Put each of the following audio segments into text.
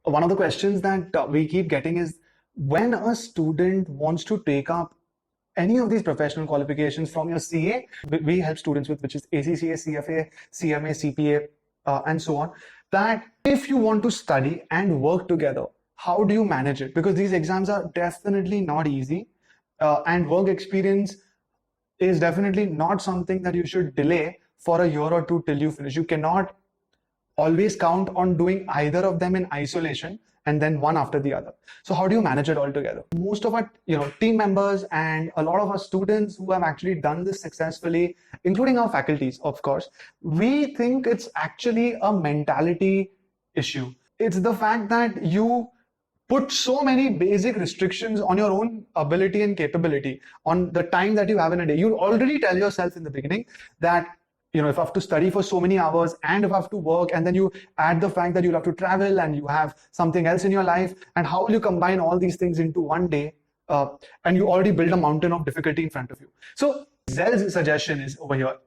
One of the questions that we keep getting is, when a student wants to take up any of these professional qualifications from your CA, we help students with, which is ACCA, CFA, CMA, CPA, and so on, that if you want to study and work together, how do you manage it? Because these exams are definitely not easy, and work experience is definitely not something that you should delay for a year or two till you finish. You cannot always count on doing either of them in isolation and then one after the other. So how do you manage it all together? Most of our team members and a lot of our students who have actually done this successfully, including our faculties, of course, we think it's actually a mentality issue. It's the fact that you put so many basic restrictions on your own ability and capability, on the time that you have in a day. You already tell yourself in the beginning that, if I have to study for so many hours and if I have to work, and then you add the fact that you'll have to travel and you have something else in your life, and how will you combine all these things into one day? And you already build a mountain of difficulty in front of you. So Zell's suggestion is over here.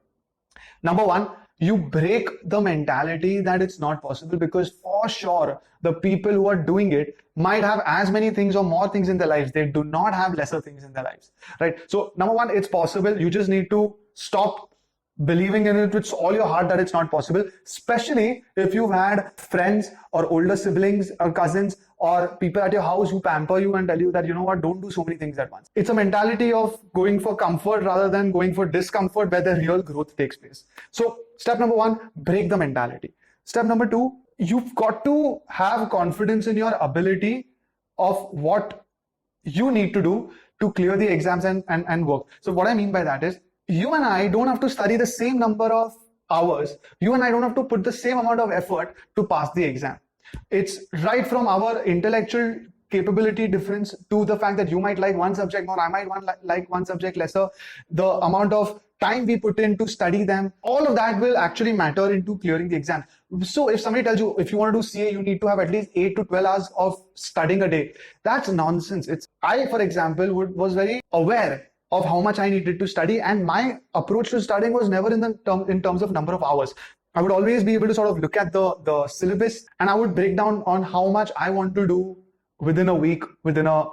Number one, you break the mentality that it's not possible, because for sure, the people who are doing it might have as many things or more things in their lives. They do not have lesser things in their lives, right? So number one, it's possible. You just need to stop believing in it with all your heart that it's not possible, especially if you've had friends or older siblings or cousins or people at your house who pamper you and tell you that, don't do so many things at once. It's a mentality of going for comfort rather than going for discomfort, where the real growth takes place. So step number one, break the mentality. Step number two, you've got to have confidence in your ability of what you need to do to clear the exams and work. So what I mean by that is, you and I don't have to study the same number of hours. You and I don't have to put the same amount of effort to pass the exam. It's right from our intellectual capability difference to the fact that you might like one subject more, I might like one subject lesser, the amount of time we put in to study them, all of that will actually matter into clearing the exam. So if somebody tells you, if you want to do CA, you need to have at least 8 to 12 hours of studying a day, that's nonsense. I, for example, was very aware of how much I needed to study, and my approach to studying was never in terms of number of hours. I would always be able to sort of look at the syllabus, and I would break down on how much I want to do within a week, within a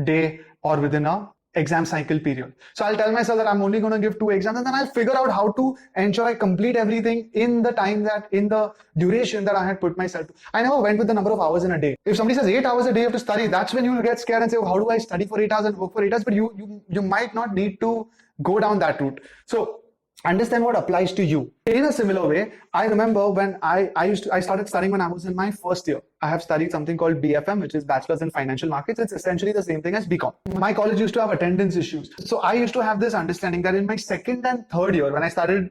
day, or within a exam cycle period. So I'll tell myself that I'm only going to give 2 exams, and then I'll figure out how to ensure I complete everything in the duration that I had put myself to. I never went with the number of hours in a day. If somebody says 8 hours a day you have to study, that's when you'll get scared and say, how do I study for 8 hours and work for 8 hours? But you might not need to go down that route. So understand what applies to you. In a similar way, I remember when I started studying when I was in my first year. I have studied something called BFM, which is Bachelor's in Financial Markets. It's essentially the same thing as BCom. My college used to have attendance issues. So I used to have this understanding that in my second and third year, when I started,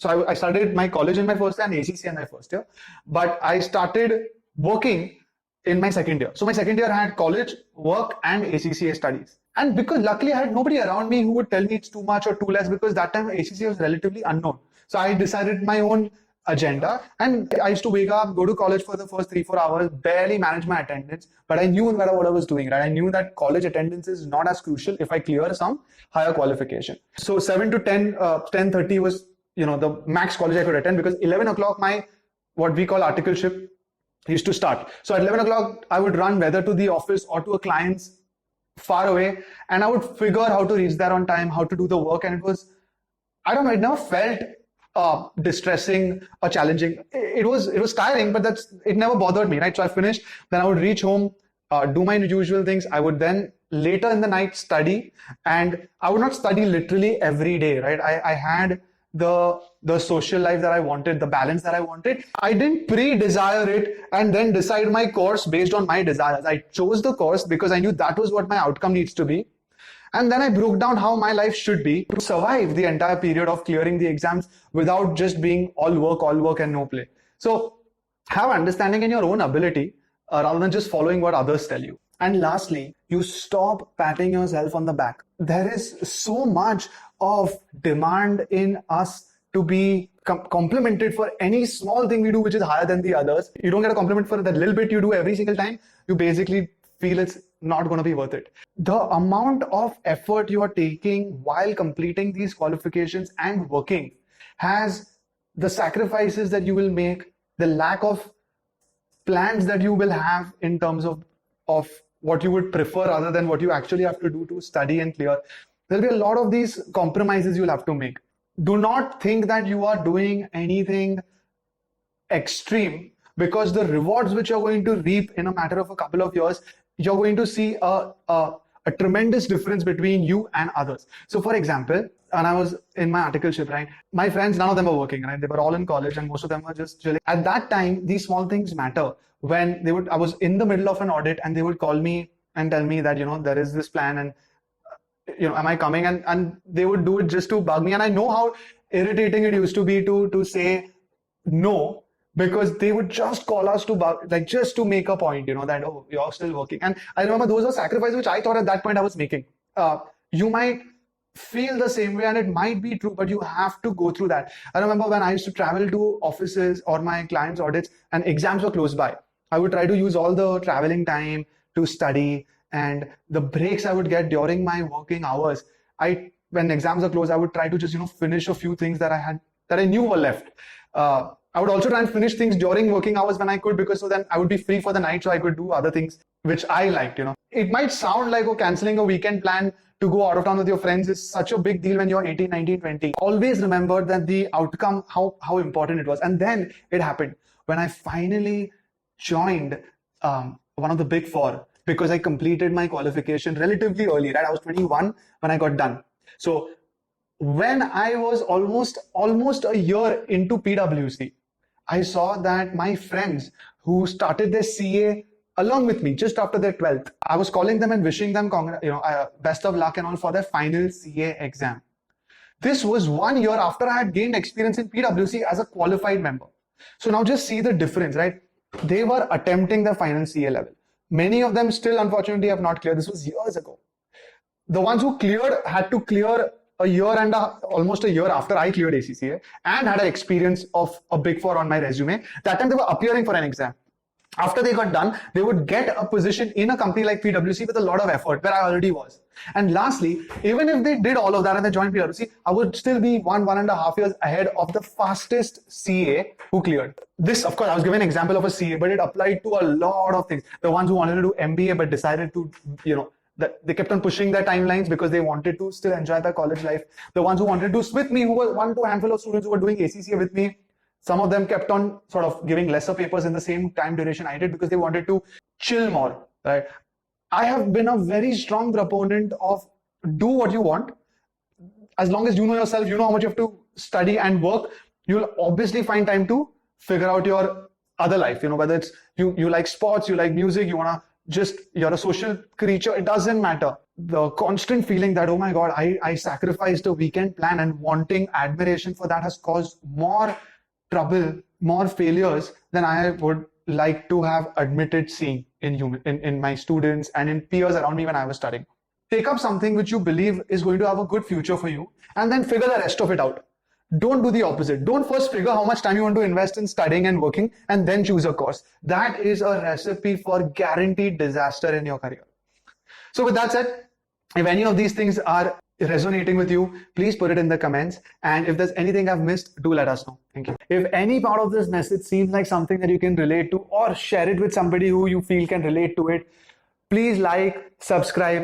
I started my college in my first year and ACCA in my first year, but I started working in my second year. So my second year I had college, work, and ACCA studies. And because luckily I had nobody around me who would tell me it's too much or too less, because that time ACCA was relatively unknown. So I decided my own agenda, and I used to wake up, go to college for the first 3-4 hours, barely manage my attendance, but I knew what I was doing, right? I knew that college attendance is not as crucial if I clear some higher qualification. So 7 to 10:30 was, the max college I could attend, because 11 o'clock my, what we call articleship, used to start. So at 11 o'clock, I would run whether to the office or to a client's far away, and I would figure how to reach there on time, how to do the work. And it was, I don't know, it never felt distressing or challenging. It was tiring, but it never bothered me, right? So I finished, then I would reach home, do my usual things. I would then later in the night study, and I would not study literally every day, right? I had the social life that I wanted, the balance that I wanted. I didn't pre-desire it and then decide my course based on my desires. I chose the course because I knew that was what my outcome needs to be. And then I broke down how my life should be to survive the entire period of clearing the exams without just being all work and no play. So have understanding in your own ability rather than just following what others tell you. And lastly, you stop patting yourself on the back. There is so much of demand in us to be complimented for any small thing we do which is higher than the others. You don't get a compliment for that little bit you do every single time. You basically feel it's not going to be worth it. The amount of effort you are taking while completing these qualifications and working has the sacrifices that you will make, the lack of plans that you will have in terms of what you would prefer other than what you actually have to do to study and clear. There'll be a lot of these compromises you'll have to make. Do not think that you are doing anything extreme, because the rewards which you're going to reap in a matter of a couple of years, you're going to see a tremendous difference between you and others. So for example, when I was in my articleship, right, my friends, none of them were working, right? They were all in college and most of them were just chilling. At that time, these small things matter. When I was in the middle of an audit and they would call me and tell me that, there is this plan and, am I coming? And they would do it just to bug me. And I know how irritating it used to be to say no, because they would just call us to bug, like just to make a point, that, oh, you're still working. And I remember those were sacrifices which I thought at that point I was making. You might feel the same way and it might be true, but you have to go through that. I remember when I used to travel to offices or my clients' audits and exams were close by, I would try to use all the traveling time to study, and the breaks I would get during my working hours. When exams are close, I would try to just, finish a few things that I knew were left. I would also try and finish things during working hours when I could, because so then I would be free for the night, so I could do other things which I liked, It might sound like, canceling a weekend plan to go out of town with your friends is such a big deal when you're 18, 19, 20. Always remember that the outcome, how important it was. And then it happened when I finally joined one of the big four, because I completed my qualification relatively early, right? I was 21 when I got done. So when I was almost a year into PwC, I saw that my friends who started their CA along with me just after their 12th, I was calling them and wishing them best of luck and all for their final CA exam. This was 1 year after I had gained experience in PwC as a qualified member. So now just see the difference, right? They were attempting their final CA level. Many of them still, unfortunately, have not cleared. This was years ago. The ones who cleared had to clear almost a year after I cleared ACCA and had an experience of a Big Four on my resume. That time they were appearing for an exam. After they got done, they would get a position in a company like PwC with a lot of effort, where I already was. And lastly, even if they did all of that and they joined PwC, I would still be 1.5 years ahead of the fastest CA who cleared. This, of course, I was giving an example of a CA, but it applied to a lot of things. The ones who wanted to do MBA but decided to, that they kept on pushing their timelines because they wanted to still enjoy their college life. The ones who wanted to do with me, who were one to a handful of students who were doing ACCA with me, some of them kept on sort of giving lesser papers in the same time duration I did because they wanted to chill more, right? I have been a very strong proponent of do what you want. As long as you know yourself, you know how much you have to study and work, you'll obviously find time to figure out your other life, whether it's you like sports, you like music, you're a social creature, it doesn't matter. The constant feeling that, oh my God, I sacrificed a weekend plan and wanting admiration for that has caused more trouble, more failures than I would like to have admitted seeing in my students and in peers around me when I was studying. Take up something which you believe is going to have a good future for you and then figure the rest of it out. Don't do the opposite. Don't first figure how much time you want to invest in studying and working and then choose a course. That is a recipe for guaranteed disaster in your career. So with that said, if any of these things are resonating with you, please put it in the comments. And if there's anything I've missed, do let us know. Thank you. If any part of this message seems like something that you can relate to or share it with somebody who you feel can relate to it, please like, subscribe.